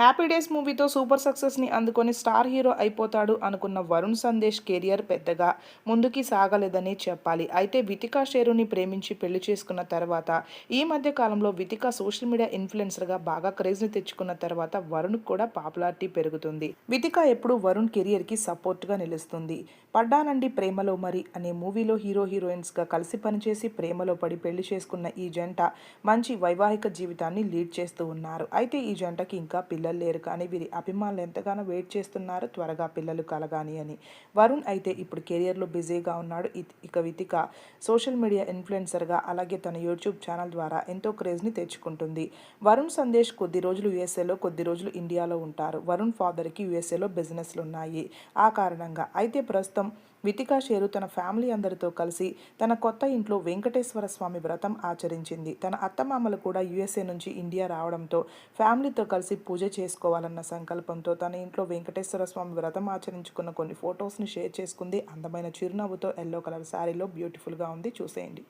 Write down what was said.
Happy days మూవీతో super సక్సెస్ని అందుకొని స్టార్ హీరో అయిపోతాడు అనుకున్న వరుణ్ సందేశ్ కెరియర్ పెద్దగా ముందుకి సాగలేదని చెప్పాలి. అయితే వితికా షేరుని ప్రేమించి పెళ్లి చేసుకున్న తర్వాత ఈ మధ్య కాలంలో వితికా సోషల్ మీడియా ఇన్ఫ్లుయెన్సర్గా బాగా క్రేజ్ని తెచ్చుకున్న తర్వాత వరుణ్ కూడా పాపులారిటీ పెరుగుతుంది. వితికా ఎప్పుడు వరుణ్ కెరియర్కి సపోర్ట్గా నిలుస్తుంది. పడ్డానండి ప్రేమలో మరి అనే మూవీలో హీరో హీరోయిన్స్గా కలిసి పనిచేసి ప్రేమలో పడి పెళ్లి చేసుకున్న ఈ జంట మంచి వైవాహిక జీవితాన్ని లీడ్ చేస్తూ ఉన్నారు. అయితే ఈ జంటకి ఇంకా పిల్లలు లేరు, కానీ వీరి అభిమానులు ఎంతగానో వెయిట్ చేస్తున్నారు త్వరగా పిల్లలు కలగాని అని. వరుణ్ అయితే ఇప్పుడు కెరియర్లో బిజీగా ఉన్నాడు. ఇక వితిక సోషల్ మీడియా ఇన్ఫ్లుయెన్సర్గా అలాగే తన యూట్యూబ్ ఛానల్ ద్వారా ఎంతో క్రేజ్ని తెచ్చుకుంటుంది. వరుణ్ సందేశ్ కొద్ది రోజులు యుఎస్ఏలో, కొద్ది రోజులు ఇండియాలో ఉంటారు. వరుణ్ ఫాదర్కి యుఎస్ఏలో బిజినెస్లు ఉన్నాయి. ఆ కారణంగా అయితే ప్రస్తుతం వితికా షేరు తన ఫ్యామిలీ అందరితో కలిసి తన కొత్త ఇంట్లో వెంకటేశ్వర స్వామి వ్రతం ఆచరించింది. తన అత్తమామలు కూడా యుఎస్ఏ నుంచి ఇండియా రావడంతో ఫ్యామిలీతో కలిసి పూజ చేసుకోవాలన్న సంకల్పంతో తన ఇంట్లో వెంకటేశ్వర స్వామి వ్రతం ఆచరించుకున్న కొన్ని ఫొటోస్ని షేర్ చేసుకుంది. అందమైన చిరునవ్వుతో ఎల్లో కలర్ శారీలో బ్యూటిఫుల్గా ఉంది, చూసేయండి.